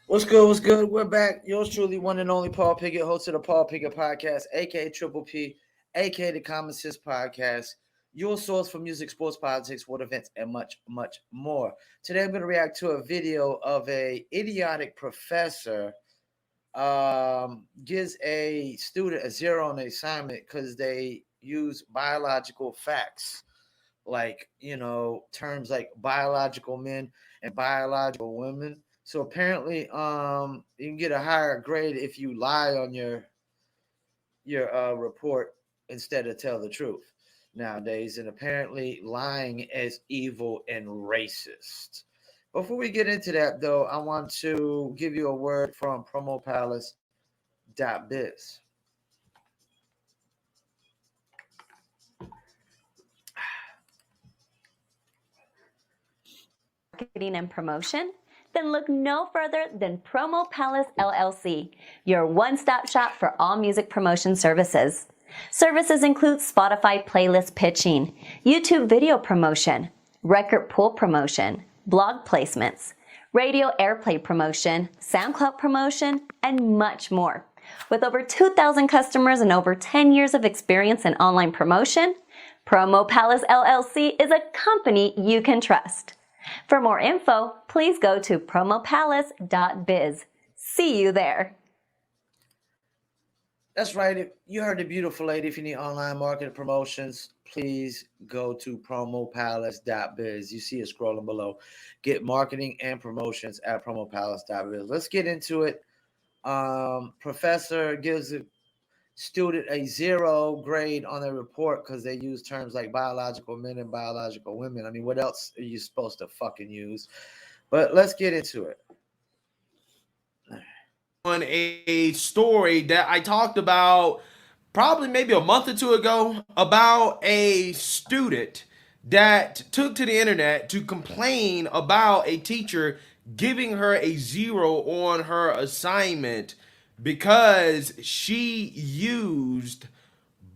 What's good? What's good? We're back. Yours truly, one and only Paul Pickett, host of the Paul Pickett Podcast, aka Triple P, aka the Common Sense Podcast, your source for music, sports, politics, world events, and much, much more. Today, I'm going to react to a video of a idiotic professor gives a student a zero on the assignment because they use biological facts like terms like biological men and biological women. So apparently you can get a higher grade if you lie on your report instead of tell the truth nowadays. And apparently lying is evil and racist. Before we get into that, though, I want to give you a word from promopalace.biz. Marketing and promotion? Then look no further than Promo Palace LLC, your one-stop shop for all music promotion services. Services include Spotify playlist pitching, YouTube video promotion, record pool promotion, blog placements, radio airplay promotion, SoundCloud promotion, and much more. With over 2,000 customers and over 10 years of experience in online promotion, Promo Palace LLC is a company you can trust. For more info, please go to promopalace.biz. See you there. That's right. You heard the beautiful lady. If you need online marketing promotions, please go to promopalace.biz. You see it scrolling below. Get marketing and promotions at promopalace.biz. Let's get into it. Professor gives a student a zero grade on their report because they use terms like biological men and biological women. I mean, what else are you supposed to fucking use? But let's get into it. On a story that I talked about probably maybe a month or two ago about a student that took to the internet to complain about a teacher giving her a zero on her assignment because she used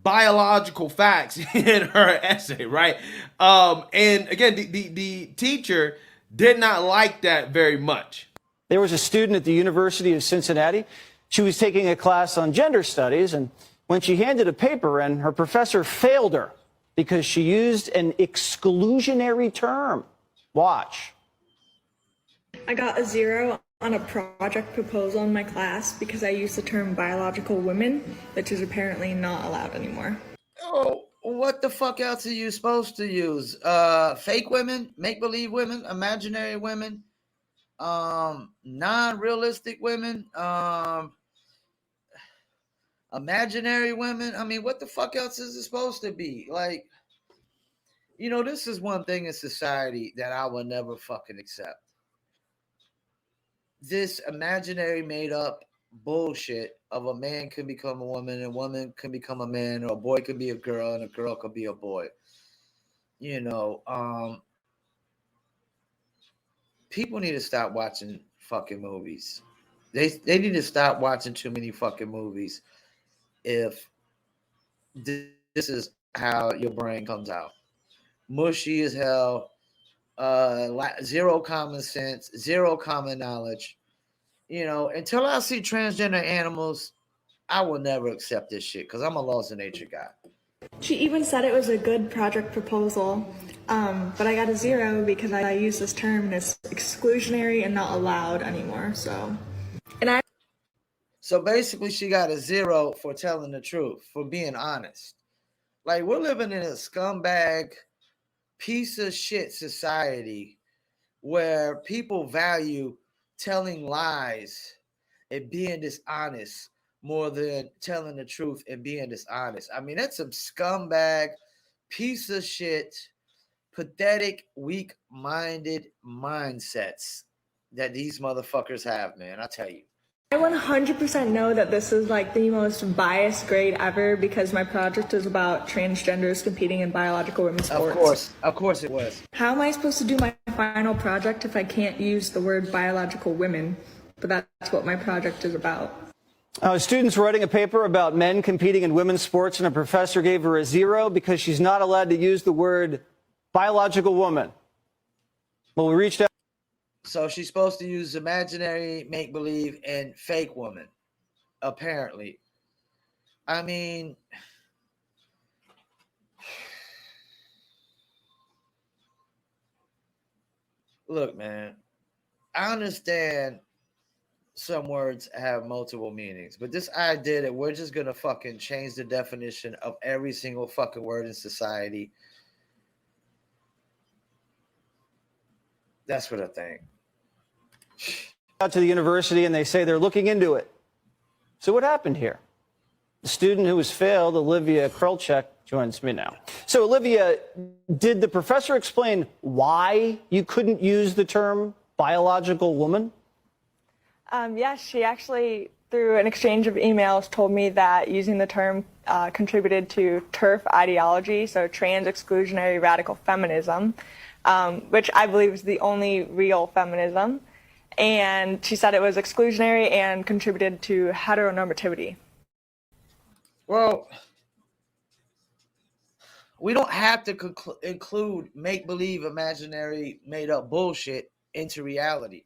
biological facts in her essay, right? And again, the teacher did not like that very much. There was a student at the University of Cincinnati. She was taking a class on gender studies, and when she handed a paper in, her professor failed her because she used an exclusionary term. Watch. I got a zero on a project proposal in my class because I used the term biological women, which is apparently not allowed anymore. Oh, what the fuck else are you supposed to use? Fake women, make-believe women, imaginary women, non-realistic women, imaginary women. I mean, what the fuck else is it supposed to be? Like, this is one thing in society that I will never fucking accept. This imaginary made up bullshit of a man can become a woman and a woman can become a man, or a boy could be a girl and a girl could be a boy. People need to stop watching fucking movies. They need to stop watching too many fucking movies if this is how your brain comes out. Mushy as hell. Zero common sense, zero common knowledge. Until I see transgender animals, I will never accept this shit because I'm a laws of nature guy. She even said it was a good project proposal, but I got a zero because I used this term and it's exclusionary and not allowed anymore. So basically, she got a zero for telling the truth, for being honest. Like, we're living in a scumbag piece of shit society where people value telling lies and being dishonest more than telling the truth and being dishonest. I mean, that's some scumbag piece of shit, pathetic, weak-minded mindsets that these motherfuckers have, man. I tell you. I 100% know that this is like the most biased grade ever because my project is about transgenders competing in biological women's sports. Of course it was. How am I supposed to do my final project if I can't use the word biological women? But that's what my project is about. Students writing a paper about men competing in women's sports, and a professor gave her a zero because she's not allowed to use the word biological woman. Well, we reached out. So she's supposed to use imaginary, make believe, and fake woman, apparently. I mean, look, man, I understand some words have multiple meanings, but this idea that we're just gonna fucking change the definition of every single fucking word in society, that's what I think. Out to the university and they say they're looking into it. So what happened here? The student who was failed, Olivia Krolchek, joins me now. So Olivia, did the professor explain why you couldn't use the term biological woman? Yes, she actually, through an exchange of emails, told me that using the term contributed to TERF ideology, so trans exclusionary radical feminism, which I believe is the only real feminism. And she said it was exclusionary and contributed to heteronormativity. Well, we don't have to include make-believe, imaginary, made-up bullshit into reality.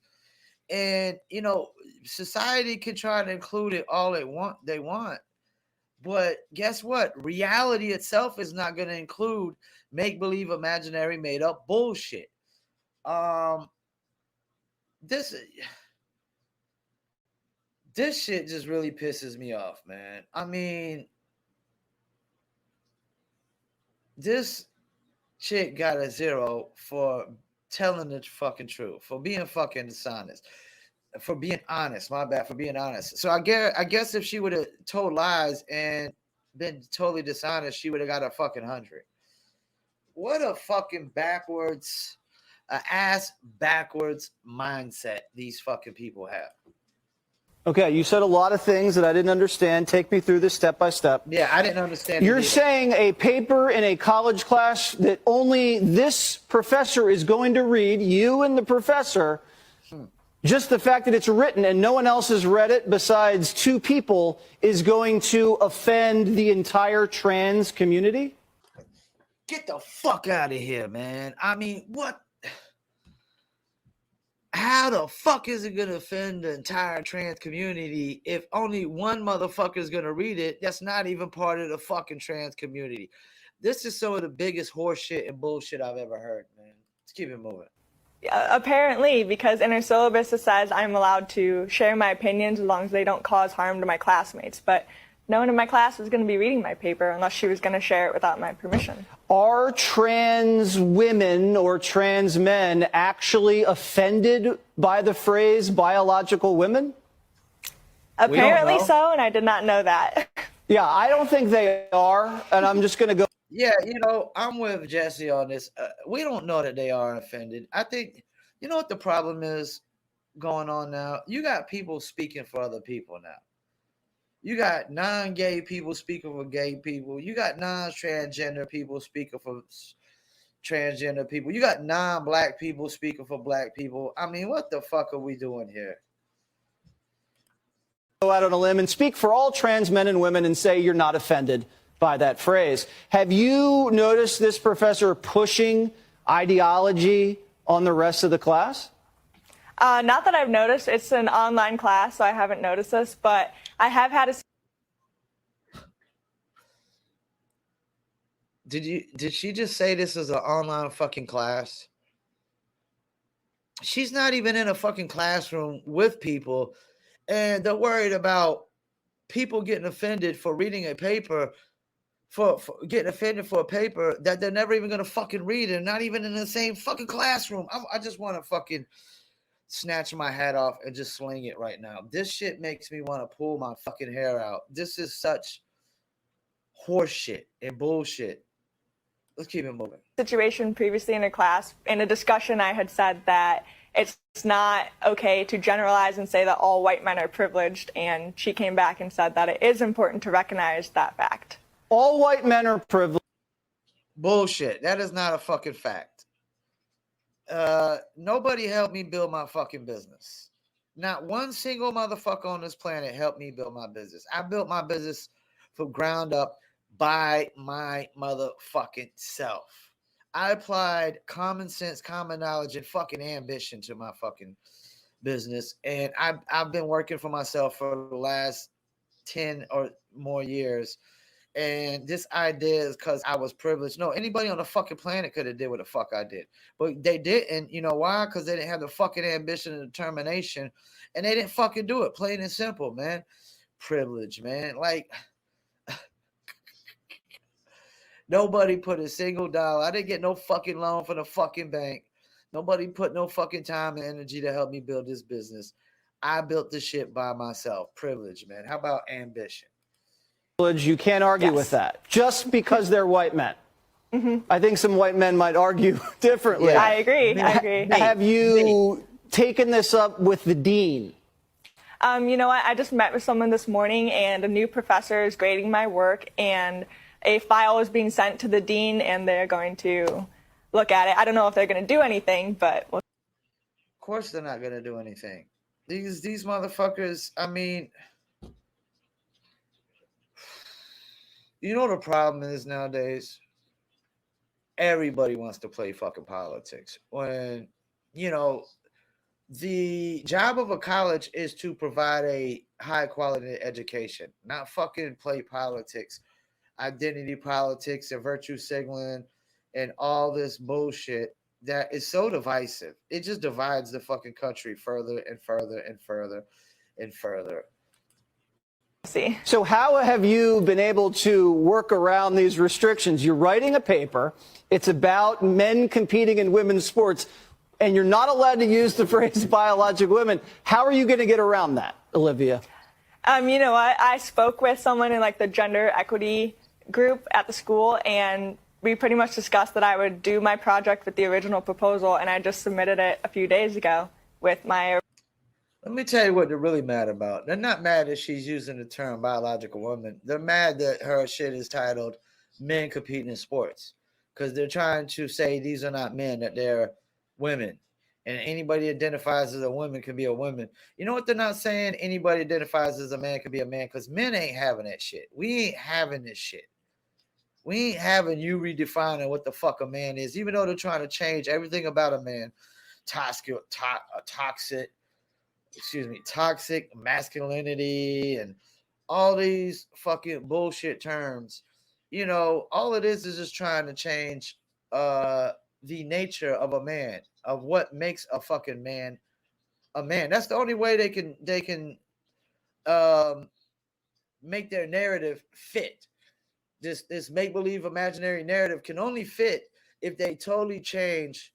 And, you know, society can try to include it all they want. But guess what? Reality itself is not going to include make-believe, imaginary, made-up bullshit. This shit just really pisses me off, man. I mean, this chick got a 0 for telling the fucking truth, for being fucking dishonest, for being honest. My bad, for being honest. So I guess if she would have told lies and been totally dishonest, she would have got a fucking 100. What a fucking backwards, ass backwards mindset these fucking people have. Okay, you said a lot of things that I didn't understand. Take me through this step by step. Yeah, I didn't understand. You're saying a paper in a college class that only this professor is going to read, you and the professor, just the fact that it's written and no one else has read it besides 2 people is going to offend the entire trans community? Get the fuck out of here, man. I mean, what? How the fuck is it going to offend the entire trans community if only one motherfucker is going to read it that's not even part of the fucking trans community? This is some of the biggest horseshit and bullshit I've ever heard, man. Let's keep it moving. Apparently, because in her syllabus it says I'm allowed to share my opinions as long as they don't cause harm to my classmates. But no one in my class was going to be reading my paper unless she was going to share it without my permission. Are trans women or trans men actually offended by the phrase biological women? Apparently so, and I did not know that. Yeah, I don't think they are, and I'm just going to go. Yeah, you know, I'm with Jesse on this. We don't know that they are offended. I think, you know what the problem is going on now? You got people speaking for other people now. You got non-gay people speaking for gay people. You got non-transgender people speaking for transgender people. You got non-black people speaking for black people. I mean, what the fuck are we doing here? Go out on a limb and speak for all trans men and women and say you're not offended by that phrase. Have you noticed this professor pushing ideology on the rest of the class? Not that I've noticed. It's an online class, so I haven't noticed this, but I have had a... Did she just say this is an online fucking class? She's not even in a fucking classroom with people, and they're worried about people getting offended for reading a paper, for getting offended for a paper that they're never even gonna fucking read and not even in the same fucking classroom. I just want to fucking snatch my hat off and just sling it right now. This shit makes me want to pull my fucking hair out. This is such horseshit and bullshit. Let's keep it moving. Situation previously in a class, in a discussion, I had said that it's not okay to generalize and say that all white men are privileged, and she came back and said that it is important to recognize that fact. All white men are privileged. Bullshit. That is not a fucking fact. Nobody helped me build my fucking business. Not one single motherfucker on this planet helped me build my business. I built my business from ground up by my motherfucking self. I applied common sense, common knowledge, and fucking ambition to my fucking business. And I've been working for myself for the last 10 or more years. And this idea is because I was privileged. No, anybody on the fucking planet could have did what the fuck I did. But they didn't. You know why? Because they didn't have the fucking ambition and determination. And they didn't fucking do it. Plain and simple, man. Privilege, man. Like, nobody put a single dollar. I didn't get no fucking loan from the fucking bank. Nobody put no fucking time and energy to help me build this business. I built this shit by myself. Privilege, man. How about ambition? You can't argue with that just because they're white men. I think some white men might argue differently. Yeah. I agree. Have you taken this up with the dean? You know what? I just met with someone this morning, and a new professor is grading my work, and a file is being sent to the dean, and they're going to look at it. I don't know if they're going to do anything, but of course they're not going to do anything. These motherfuckers, I mean, you know the problem is nowadays? Everybody wants to play fucking politics. When, you know, the job of a college is to provide a high quality education, not fucking play politics, identity politics and virtue signaling and all this bullshit that is so divisive. It just divides the fucking country further and further and further and further. see. So how have you been able to work around these restrictions? You're writing a paper. It's about men competing in women's sports, and you're not allowed to use the phrase biological women. How are you going to get around that, Olivia? You know what? I spoke with someone in like the gender equity group at the school, and we pretty much discussed that I would do my project with the original proposal, and I just submitted it a few days ago with my... Let me tell you what they're really mad about. They're not mad that she's using the term biological woman. They're mad that her shit is titled Men Competing in Sports, because they're trying to say these are not men, that they're women. And anybody identifies as a woman can be a woman. You know what they're not saying? Anybody identifies as a man can be a man, because men ain't having that shit. We ain't having this shit. We ain't having you redefining what the fuck a man is, even though they're trying to change everything about a man. Toxic masculinity and all these fucking bullshit terms. You know, all it is just trying to change the nature of a man, of what makes a fucking man a man. That's the only way they can make their narrative fit. This make-believe imaginary narrative can only fit if they totally change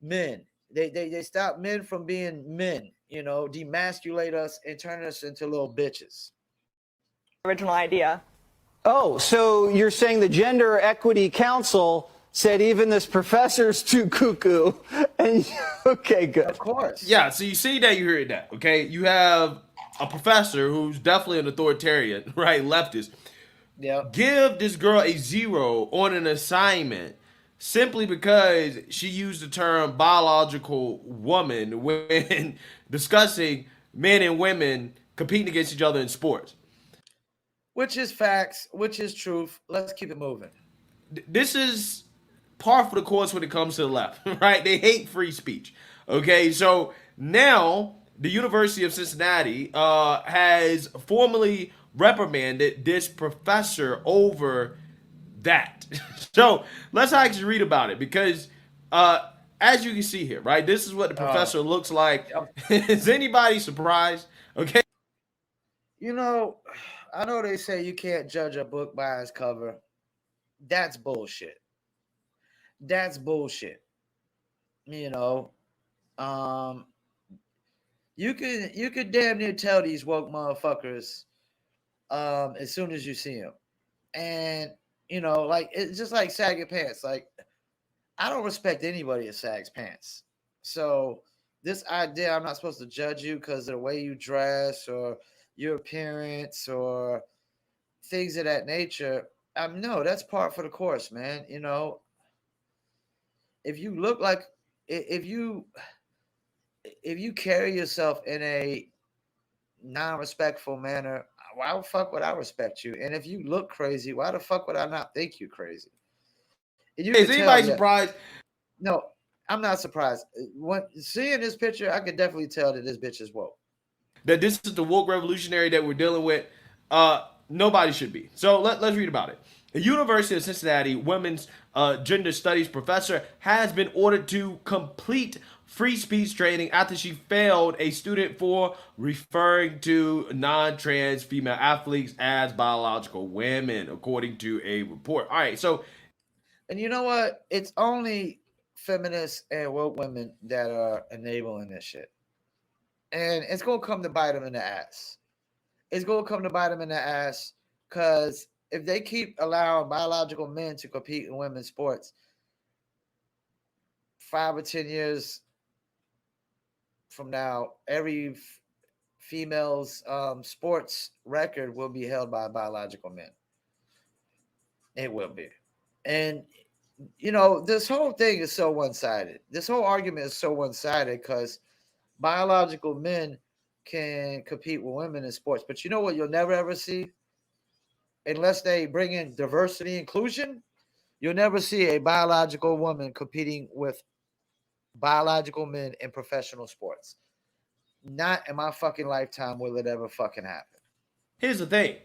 men. They stop men from being men, you know, demasculate us and turn us into little bitches. Original idea. Oh, so you're saying the Gender Equity Council said even this professor's too cuckoo. And okay, good. Of course. Yeah, so you see that, you heard that, okay? You have a professor who's definitely an authoritarian, right, leftist. Yeah. Give this girl a 0 on an assignment simply because she used the term biological woman when discussing men and women competing against each other in sports. Which is facts, which is truth. Let's keep it moving. This is par for the course when it comes to the left, right? They hate free speech. Okay, so now the University of Cincinnati has formally reprimanded this professor over that. So let's actually read about it, because as you can see here, right, this is what the professor looks like. Is anybody surprised? Okay. You know, I know they say you can't judge a book by its cover. That's bullshit. That's bullshit. You know, you could damn near tell these woke motherfuckers as soon as you see them. And you know, like, it's just like sagging pants. Like, I don't respect anybody that sags pants. So this idea I'm not supposed to judge you because of the way you dress or your appearance or things of that nature. No, that's part for the course, man. You know, if you look like, if you carry yourself in a non-respectful manner, why the fuck would I respect you? And if you look crazy, why the fuck would I not think you crazy? You Is can anybody tell, yeah. surprised? No, I'm not surprised. When seeing this picture, I could definitely tell that this bitch is woke. That this is the woke revolutionary that we're dealing with? Nobody should be. So let's read about it. The University of Cincinnati women's gender studies professor has been ordered to complete free speech training after she failed a student for referring to non-trans female athletes as biological women, according to a report. All right, so And you know what? It's only feminists and woke women that are enabling this shit. And it's going to come to bite them in the ass. It's going to come to bite them in the ass because if they keep allowing biological men to compete in women's sports, 5 or 10 years from now, every female's sports record will be held by biological men. It will be. And, you know, this whole thing is so one-sided. This whole argument is so one-sided because biological men can compete with women in sports. But you know what you'll never, ever see? Unless they bring in diversity inclusion, you'll never see a biological woman competing with biological men in professional sports. Not in my fucking lifetime will it ever fucking happen. here's the thing.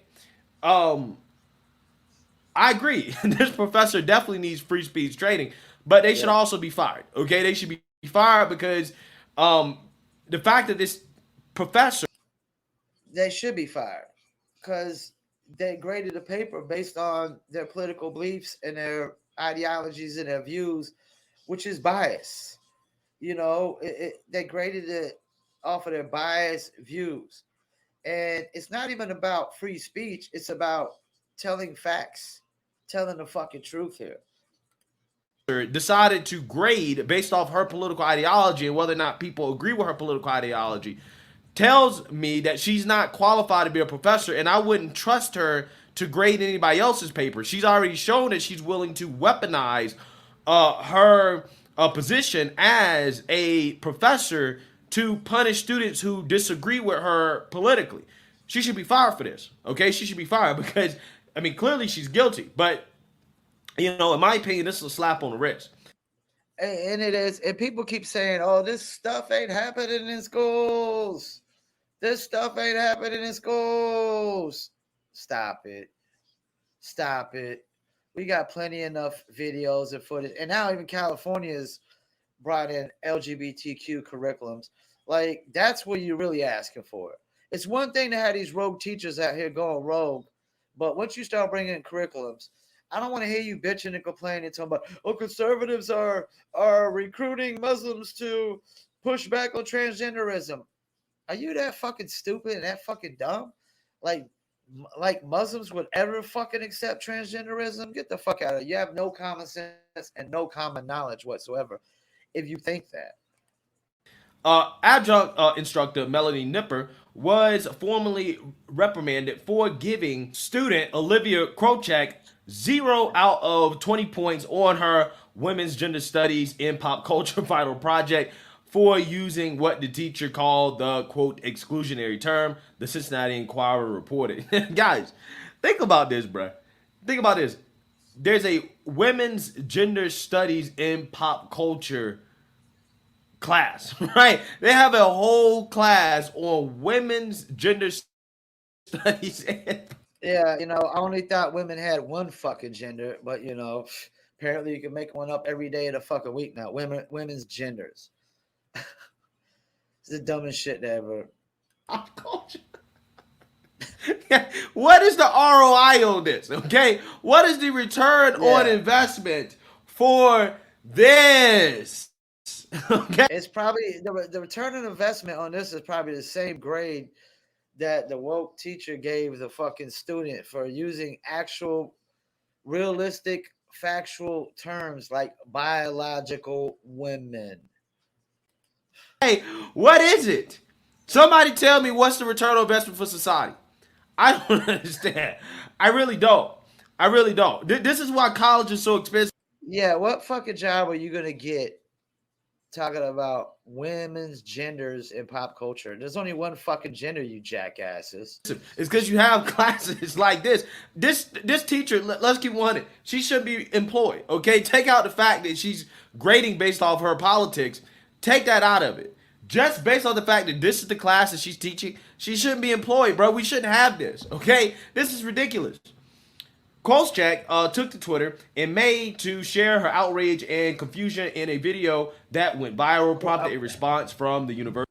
I agree. This professor definitely needs free speech training, but they should also be fired. Okay, they should be fired because the fact that this professor, They should be fired because they graded a paper based on their political beliefs and their ideologies and their views, which is bias. You know, they graded it off of their biased views. And it's not even about free speech. It's about telling facts, telling the fucking truth here. decided to grade based off her political ideology and whether or not people agree with her political ideology, tells me that she's not qualified to be a professor, and I wouldn't trust her to grade anybody else's paper. She's already shown that she's willing to weaponize her position as a professor to punish students who disagree with her politically. She should be fired for this. Okay, she should be fired because I mean clearly she's guilty, but you know, in my opinion, this is a slap on the wrist. And it is. And people keep saying, oh, this stuff ain't happening in schools. This stuff ain't happening in schools. Stop it. Stop it. We got plenty enough videos and footage. And now even California's brought in LGBTQ curriculums. Like, that's what you're really asking for. It's one thing to have these rogue teachers out here going rogue, but once you start bringing in curriculums, I don't want to hear you bitching and complaining, talking about, oh, conservatives are recruiting Muslims to push back on transgenderism. Are you that fucking stupid and that fucking dumb? Like Muslims would ever fucking accept transgenderism? Get the fuck out of it. You have no common sense and no common knowledge whatsoever if you think that. Adjunct instructor Melanie Nipper was formally reprimanded for giving student Olivia Krochak 0 out of 20 points on her women's gender studies in pop culture final project for using what the teacher called the quote exclusionary term, the Cincinnati Enquirer reported. Guys, think about this, bruh. Think about this. There's a women's gender studies in pop culture class, right? They have a whole class on women's gender studies. Yeah, you know, I only thought women had one fucking gender, but you know, apparently you can make one up every day of the fucking week now. Women's genders. It's the dumbest shit ever. Pop culture. What is the ROI on this? Okay, what is the return on investment for this? Okay, It's probably the return on investment on this is probably the same grade that the woke teacher gave the fucking student for using actual, realistic, factual terms like biological women. hey, what is it? Somebody tell me what's the return on investment for society. I don't understand. I really don't. I really don't. This is why college is so expensive. Yeah, what fucking job are you gonna get talking about women's genders in pop culture. There's only one fucking gender, you jackasses. It's because you have classes like this. This teacher, let's keep one. She should be employed. Okay, take out the fact that she's grading based off her politics. Take that out of it. Just based on the fact that this is the class that she's teaching, she shouldn't be employed, bro. We shouldn't have this. Okay, this is ridiculous. Kolchak took to Twitter in May to share her outrage and confusion in a video that went viral, prompted a response from the university.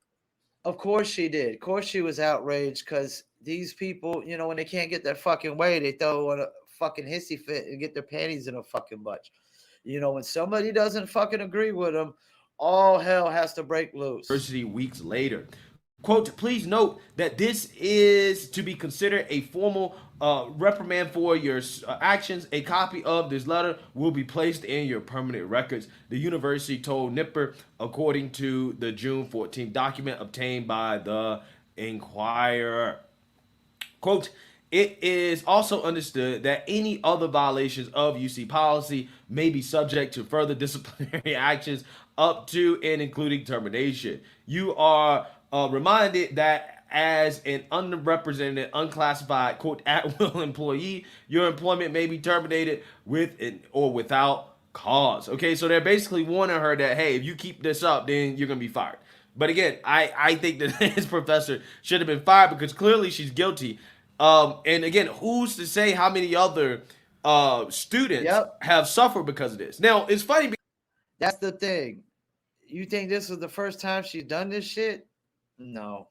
Of course she did. Of course she was outraged because these people, when they can't get their fucking way, they throw on a fucking hissy fit and get their panties in a fucking bunch. When somebody doesn't fucking agree with them, all hell has to break loose. University weeks later. Quote, please note that this is to be considered a formal reprimand for your actions. A copy of this letter will be placed in your permanent records, the university told Nipper, according to the June 14th document obtained by the Inquirer. Quote, it is also understood that any other violations of UC policy may be subject to further disciplinary actions up to and including termination. You are reminded that as an underrepresented, unclassified, quote, at-will employee, your employment may be terminated with or without cause. Okay, so they're basically warning her that, hey, if you keep this up, then you're going to be fired. But again, I think that his professor should have been fired because clearly she's guilty. And again, who's to say how many other students have suffered because of this? Now, it's funny. That's the thing. You think this was the first time she's done this shit? No.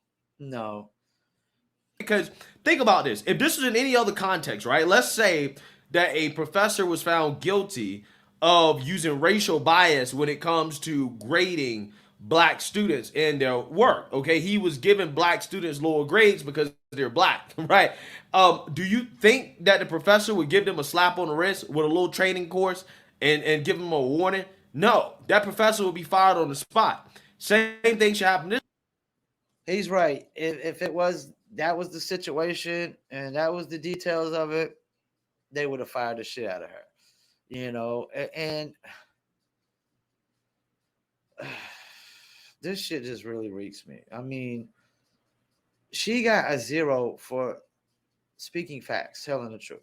Because think about this. If this was in any other context, right? Let's say that a professor was found guilty of using racial bias when it comes to grading black students in their work. Okay, he was giving black students lower grades because they're black, right? Do you think that the professor would give them a slap on the wrist with a little training course and give them a warning? No, that professor would be fired on the spot. Same thing should happen this. He's right. If that was the situation and that was the details of it, they would have fired the shit out of her. And this shit just really reeks me. I mean, she got a 0 for speaking facts, telling the truth.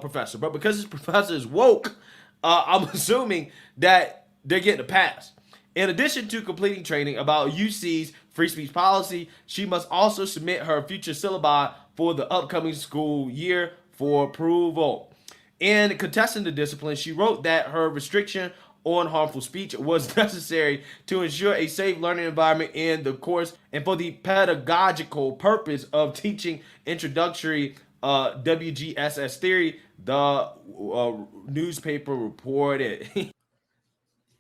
Professor, but because this professor is woke, I'm assuming that they're getting a pass. In addition to completing training about UC's free speech policy, she must also submit her future syllabi for the upcoming school year for approval. In contesting the discipline, she wrote that her restriction on harmful speech was necessary to ensure a safe learning environment in the course and for the pedagogical purpose of teaching introductory WGSS theory, the newspaper reported.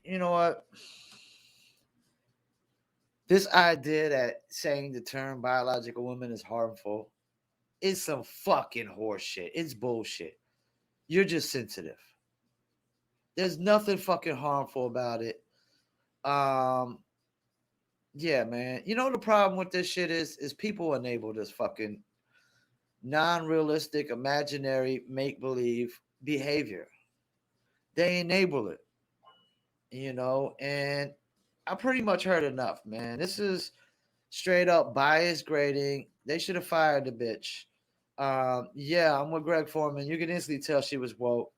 You know what? This idea that saying the term biological woman is harmful is some fucking horseshit. It's bullshit. You're just sensitive. There's nothing fucking harmful about it. Yeah, man. The problem with this shit is people enable this fucking non-realistic, imaginary, make-believe behavior. They enable it. And I pretty much heard enough, man. This is straight up bias grading. They should have fired the bitch. Yeah, I'm with Greg Foreman. You can instantly tell she was woke.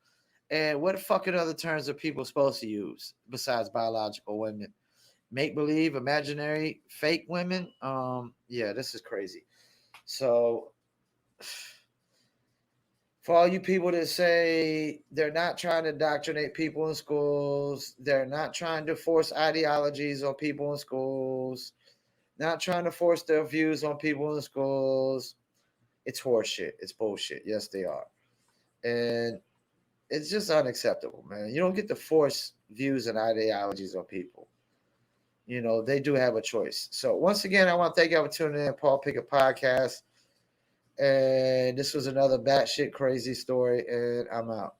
And what fucking other terms are people supposed to use besides biological women? Make believe, imaginary, fake women? Yeah, this is crazy. So for all you people that say they're not trying to indoctrinate people in schools, they're not trying to force ideologies on people in schools, not trying to force their views on people in schools, it's horseshit. It's bullshit. Yes, they are. And it's just unacceptable, man. You don't get to force views and ideologies on people. They do have a choice. So once again, I want to thank you for tuning in, Paul Pickett Podcast. And this was another batshit crazy story, and I'm out.